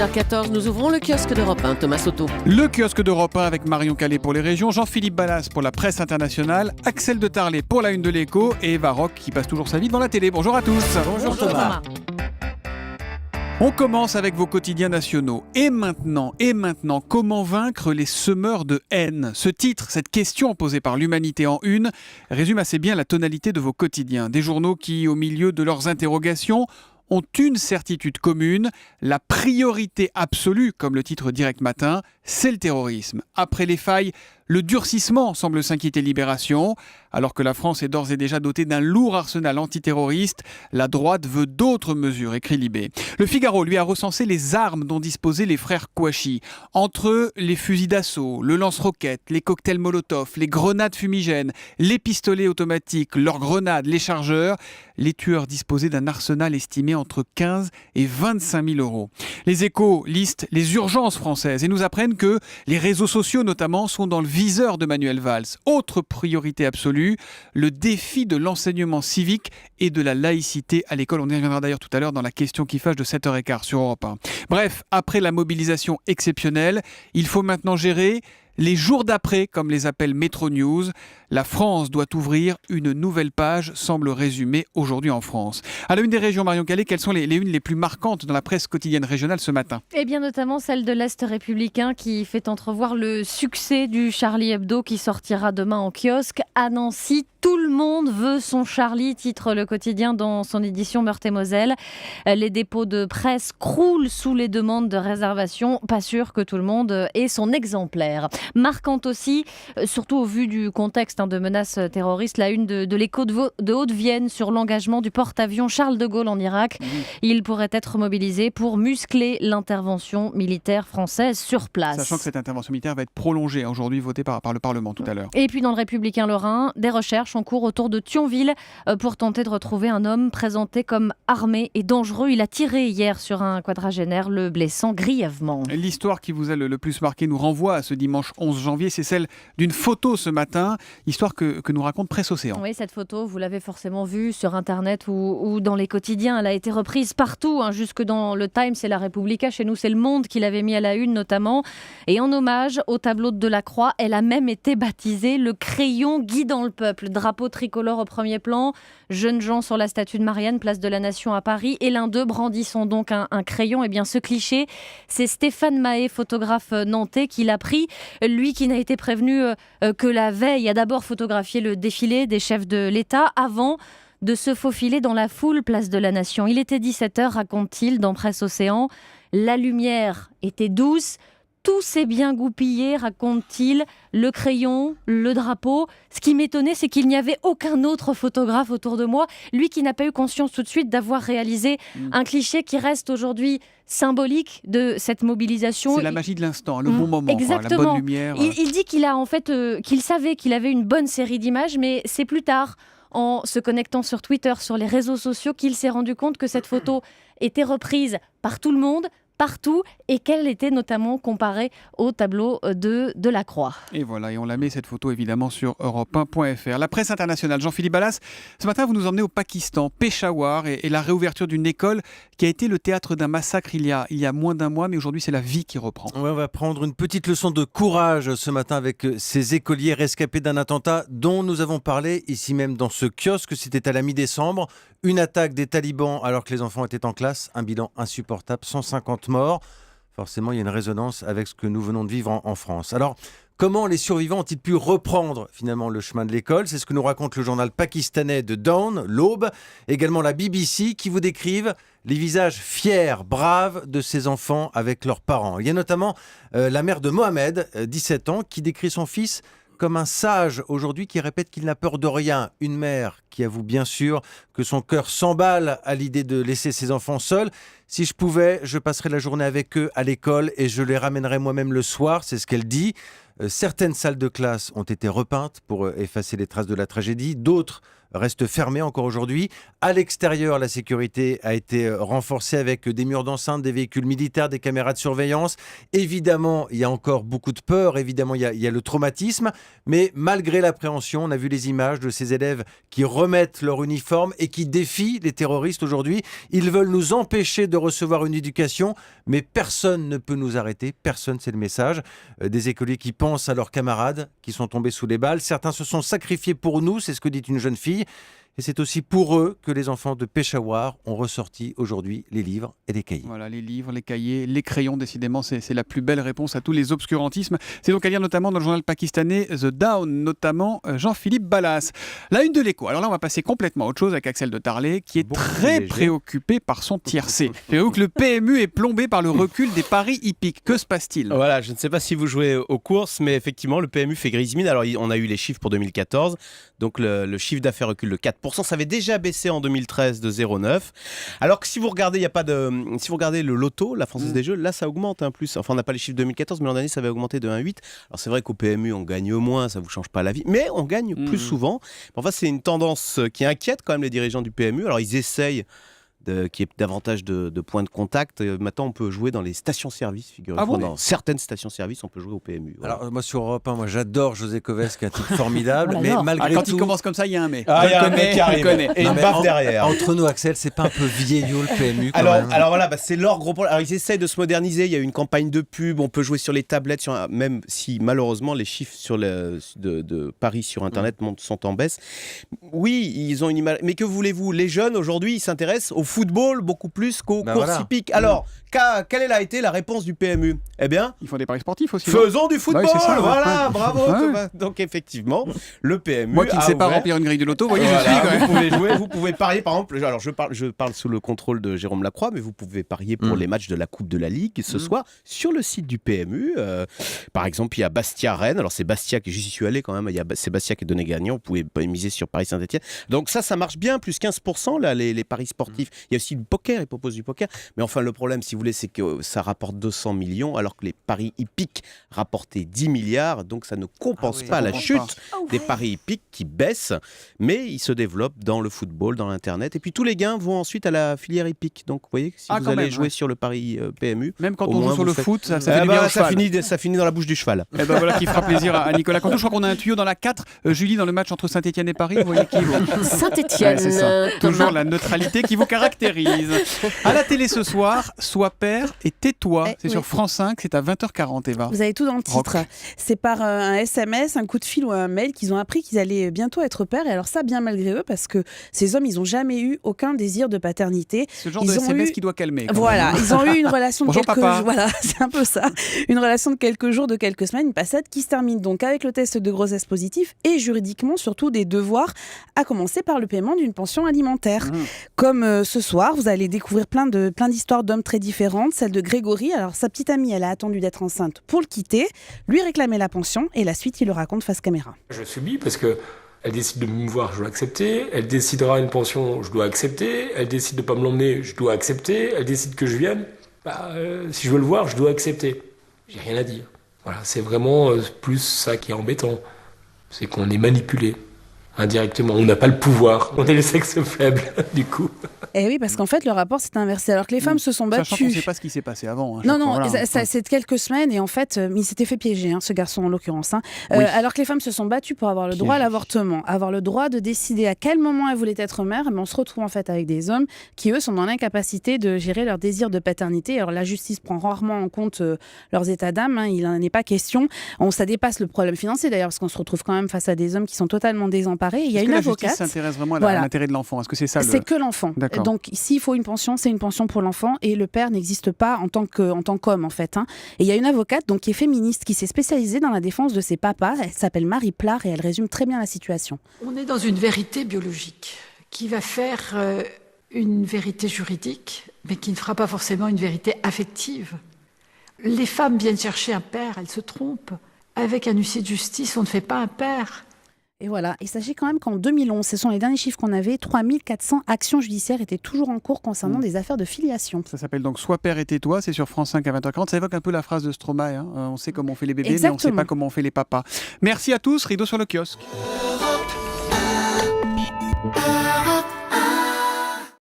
8h14, nous ouvrons le kiosque d'Europe 1. Thomas Soto. Le kiosque d'Europe 1 avec Marion Calais pour les régions, Jean-Philippe Ballas pour la presse internationale, Axel de Tarlet pour la une de l'Écho et Eva Rock qui passe toujours sa vie devant la télé. Bonjour à tous. Bonjour Thomas. On commence avec vos quotidiens nationaux. Et maintenant, comment vaincre les semeurs de haine ? Ce titre, cette question posée par l'Humanité en une, résume assez bien la tonalité de vos quotidiens. Des journaux qui, au milieu de leurs interrogations, ont une certitude commune, la priorité absolue, comme le titre Direct Matin, c'est le terrorisme. Après les failles, le durcissement semble s'inquiéter Libération. Alors que la France est d'ores et déjà dotée d'un lourd arsenal antiterroriste, la droite veut d'autres mesures, écrit Libé. Le Figaro, lui, a recensé les armes dont disposaient les frères Kouachi. Entre eux, les fusils d'assaut, le lance-roquettes, les cocktails Molotov, les grenades fumigènes, les pistolets automatiques, leurs grenades, les chargeurs. Les tueurs disposaient d'un arsenal estimé entre 15 et 25 000 euros. Les Échos listent les urgences françaises et nous apprennent que les réseaux sociaux, notamment, sont dans le viseur de Manuel Valls. Autre priorité absolue, le défi de l'enseignement civique et de la laïcité à l'école. On y reviendra d'ailleurs tout à l'heure dans la question qui fâche de 7h15 sur Europe 1. Bref, après la mobilisation exceptionnelle, il faut maintenant gérer les jours d'après, comme les appelle Métro News. La France doit ouvrir une nouvelle page, semble résumer aujourd'hui en France. À la une des régions, Marion Calais, quelles sont les unes les plus marquantes dans la presse quotidienne régionale ce matin ? Eh bien notamment celle de l'Est républicain qui fait entrevoir le succès du Charlie Hebdo qui sortira demain en kiosque. À Nancy, tout le monde veut son Charlie, titre le quotidien dans son édition Meurthe-et-Moselle. Les dépôts de presse croulent sous les demandes de réservation. Pas sûr que tout le monde ait son exemplaire. Marquante aussi, surtout au vu du contexte de menaces terroristes, la une de l'Écho de Haute-Vienne sur l'engagement du porte-avions Charles de Gaulle en Irak. Il pourrait être mobilisé pour muscler l'intervention militaire française sur place. Sachant que cette intervention militaire va être prolongée, aujourd'hui votée par le Parlement tout à l'heure. Et puis dans le Républicain Lorrain, des recherches en cours autour de Thionville pour tenter de retrouver un homme présenté comme armé et dangereux. Il a tiré hier sur un quadragénaire, le blessant grièvement. L'histoire qui vous a le plus marqué nous renvoie à ce dimanche 11 janvier, c'est celle d'une photo ce matin, histoire que nous raconte Presse Océan. Oui, cette photo, vous l'avez forcément vue sur Internet ou dans les quotidiens. Elle a été reprise partout, jusque dans le Times et la Repubblica. Chez nous, c'est Le Monde qui l'avait mis à la une notamment. Et en hommage au tableau de Delacroix, elle a même été baptisée le crayon guidant le peuple. Drapeau tricolore au premier plan, jeunes gens sur la statue de Marianne, place de la Nation à Paris, et l'un d'eux brandissant donc un crayon. Eh bien, ce cliché, c'est Stéphane Mahé, photographe nantais, qui l'a pris. Lui qui n'a été prévenu que la veille, a d'abord photographié le défilé des chefs de l'État avant de se faufiler dans la foule place de la Nation. Il était 17h, raconte-t-il dans Presse Océan. La lumière était douce. Tout s'est bien goupillé, raconte-t-il, le crayon, le drapeau. Ce qui m'étonnait, c'est qu'il n'y avait aucun autre photographe autour de moi. Lui qui n'a pas eu conscience tout de suite d'avoir réalisé un cliché qui reste aujourd'hui symbolique de cette mobilisation. C'est la magie de l'instant, le bon moment, exactement. La bonne lumière. Il dit qu'il a en fait, qu'il savait qu'il avait une bonne série d'images, mais c'est plus tard, en se connectant sur Twitter, sur les réseaux sociaux, qu'il s'est rendu compte que cette photo était reprise par tout le monde, partout, et qu'elle était notamment comparée au tableau de Delacroix. Et voilà, et on la met cette photo évidemment sur europe1.fr. La presse internationale, Jean-Philippe Ballas, ce matin vous nous emmenez au Pakistan, Peshawar, et la réouverture d'une école qui a été le théâtre d'un massacre il y a moins d'un mois, mais aujourd'hui c'est la vie qui reprend. Ouais, on va prendre une petite leçon de courage ce matin avec ces écoliers rescapés d'un attentat dont nous avons parlé ici même dans ce kiosque. C'était à la mi-décembre. Une attaque des talibans alors que les enfants étaient en classe. Un bilan insupportable, 150 morts. Forcément, il y a une résonance avec ce que nous venons de vivre en France. Alors, comment les survivants ont-ils pu reprendre finalement le chemin de l'école ? C'est ce que nous raconte le journal pakistanais de Dawn, l'Aube, également la BBC, qui vous décrivent les visages fiers, braves de ces enfants avec leurs parents. Il y a notamment la mère de Mohamed, 17 ans, qui décrit son fils comme un sage aujourd'hui qui répète qu'il n'a peur de rien. Une mère qui avoue bien sûr que son cœur s'emballe à l'idée de laisser ses enfants seuls. Si je pouvais, je passerais la journée avec eux à l'école et je les ramènerais moi-même le soir, c'est ce qu'elle dit. Certaines salles de classe ont été repeintes pour effacer les traces de la tragédie, d'autres restent fermées encore aujourd'hui. À l'extérieur, la sécurité a été renforcée avec des murs d'enceinte, des véhicules militaires, des caméras de surveillance. Évidemment, il y a encore beaucoup de peur, évidemment, il y a le traumatisme, mais malgré l'appréhension, on a vu les images de ces élèves qui remettent leur uniforme et qui défient les terroristes aujourd'hui. Ils veulent nous empêcher de recevoir une éducation, mais personne ne peut nous arrêter, personne, c'est le message. Des écoliers qui pensent à leurs camarades qui sont tombés sous les balles. Certains se sont sacrifiés pour nous, c'est ce que dit une jeune fille. Et c'est aussi pour eux que les enfants de Peshawar ont ressorti aujourd'hui les livres et les cahiers. Voilà, les livres, les cahiers, les crayons, décidément, c'est la plus belle réponse à tous les obscurantismes. C'est donc à lire notamment dans le journal pakistanais The Dawn, notamment Jean-Philippe Ballas. La une de l'Écho. Alors là, on va passer complètement à autre chose avec Axel de Tarlet, qui est Beaucoup très plus léger. préoccupé par son tiercé. Figurez-vous que le PMU est plombé par le recul des paris hippiques. Que se passe-t-il ? Voilà, je ne sais pas si vous jouez aux courses, mais effectivement, le PMU fait grise mine. Alors, on a eu les chiffres pour 2014. Donc, le chiffre d'affaires recule de 4%. Ça avait déjà baissé en 2013 de 0,9. Alors que si vous regardez, si vous regardez le loto, la Française des Jeux, là, ça augmente un plus. Enfin, on n'a pas les chiffres 2014, mais l'an dernier, ça avait augmenté de 1,8. Alors, c'est vrai qu'au PMU, on gagne moins, ça ne vous change pas la vie. Mais on gagne plus souvent. Enfin, c'est une tendance qui inquiète quand même les dirigeants du PMU. Alors, ils essayent qu'il y ait davantage de points de contact. Maintenant, on peut jouer dans les stations-service, figurez-vous. Ah bon ? Dans certaines stations-service, on peut jouer au PMU. Voilà. Alors, moi, sur Europe 1, moi, j'adore José Coves, qui est un type formidable, On mais l'adore. malgré Quand tout... il commence comme ça, il y a un mais. Ah, il y a un mec qui arrive. connais. Et Non, une mais baffe derrière. Entre nous, Axel, c'est pas un peu vieillot le PMU quand même. Alors voilà, c'est leur gros problème. Alors ils essayent de se moderniser. Il y a eu une campagne de pub. On peut jouer sur les tablettes, même si malheureusement les chiffres de Paris sur Internet sont en baisse. Oui, ils ont une image. Mais que voulez-vous ? Les jeunes aujourd'hui, ils s'intéressent au football beaucoup plus qu'aux courses voilà. hippiques. Alors, quelle a été la réponse du PMU ? Eh bien, Ils font des paris sportifs aussi. non ? faisons du football. Bah oui, c'est ça, ouais. Voilà, Ouais. bravo. Ouais. Thomas. Donc effectivement, le PMU. Moi qui ne a sais pas ouvert- remplir une grille de loto, vous voyez, Voilà, je suis quand même. vous pouvez jouer, vous pouvez parier par exemple. Alors je parle sous le contrôle de Jérôme Lacroix, mais vous pouvez parier pour les matchs de la Coupe de la Ligue ce soir sur le site du PMU. Par exemple, il y a Bastia-Rennes. Alors c'est Bastia j'y suis allé quand même. C'est Bastia qui est donné gagnant. Vous pouvez miser sur Paris-Saint-Etienne. Donc ça marche bien, plus 15% là les paris sportifs. Il y a aussi le poker. Ils proposent du poker. Mais enfin le problème, si vous voulez, c'est que ça rapporte 200 millions, alors que les paris hippiques rapportaient 10 milliards. Donc ça ne compense pas la compense chute pas. des paris hippiques qui baissent, mais ils se développent dans le football, dans l'internet, et puis tous les gains vont ensuite à la filière hippique. Donc vous voyez, si Ah, vous quand allez même, jouer ouais. sur le pari PMU, Même quand Au on moins, joue sur vous le faites- foot, ça fait du bien au ça cheval. finit dans la bouche du cheval. Et ben voilà qui fera plaisir à Nicolas Cantou. Je crois qu'on a un tuyau dans la 4. Julie, dans le match entre Saint-Etienne et Paris, vous voyez qui vous Saint-Étienne, Ouais, c'est ça. Toujours Thomas. la neutralité qui vous caractérise. À la télé ce soir, Sois père et tais-toi. C'est oui. sur France 5, c'est à 20h40, Eva. Vous avez tout dans le Rock. titre. C'est par un SMS, un coup de fil ou un mail qu'ils ont appris qu'ils allaient bientôt être pères. Et alors ça, bien malgré eux, parce que ces hommes, ils n'ont jamais eu aucun désir de paternité. Ce genre Ils de ont SMS eu- qui doit calmer. quand Voilà, même. ils ont eu une relation de Bonjour, quelques papa. jours. Voilà, c'est un peu ça. Une relation de quelques jours, de quelques semaines, une passade qui se termine donc avec le test de grossesse positif et juridiquement surtout des devoirs, à commencer par le paiement d'une pension alimentaire. Comme ce soir, vous allez découvrir plein d'histoires d'hommes très différentes. Celle de Grégory. Alors sa petite amie, elle a attendu d'être enceinte pour le quitter, lui réclamer la pension et la suite, il le raconte face caméra. Je subis parce que elle décide de me voir, je dois accepter. Elle décidera une pension, je dois accepter. Elle décide de pas me l'emmener, je dois accepter. Elle décide que je vienne, si je veux le voir, je dois accepter. J'ai rien à dire. Voilà, c'est vraiment plus ça qui est embêtant. C'est qu'on est manipulé indirectement. On n'a pas le pouvoir. On est le sexe faible, du coup. Et oui, parce qu'en fait, le rapport s'est inversé. Alors que les femmes se sont Sachant qu'on ne battues. sait pas ce qui s'est passé avant. hein, Non, chaque non, fois, voilà. c'est de quelques semaines et en fait, il s'était fait piéger, ce garçon en l'occurrence. Oui. Alors que les femmes se sont battues pour avoir le droit à Piégé. l'avortement, avoir le droit de décider à quel moment elles voulaient être mères, mais on se retrouve en fait avec des hommes qui, eux, sont dans l'incapacité de gérer leur désir de paternité. Alors la justice prend rarement en compte leurs états d'âme, il n'en est pas question. Ça dépasse le problème financier d'ailleurs, parce qu'on se retrouve quand même face à des hommes qui sont totalement désamparés. Il y a Est-ce une que la justice avocate. s'intéresse vraiment à Voilà. l'intérêt de l'enfant. Est-ce que c'est ça C'est que l'enfant. D'accord. Donc, s'il faut une pension, c'est une pension pour l'enfant et le père n'existe pas en tant qu'homme, en fait. Et il y a une avocate donc, qui est féministe, qui s'est spécialisée dans la défense de ses papas. Elle s'appelle Marie Plard et elle résume très bien la situation. On est dans une vérité biologique qui va faire une vérité juridique, mais qui ne fera pas forcément une vérité affective. Les femmes viennent chercher un père, elles se trompent. Avec un huissier de justice, on ne fait pas un père. Et voilà, et sachez quand même qu'en 2011, ce sont les derniers chiffres qu'on avait, 3400 actions judiciaires étaient toujours en cours concernant des affaires de filiation. Ça s'appelle donc Sois père et tais-toi, c'est sur France 5 à 20h40. Ça évoque un peu la phrase de Stromae, hein. On sait comment on fait les bébés, mais on ne sait pas comment on fait les papas. Merci à tous, rideau sur le kiosque.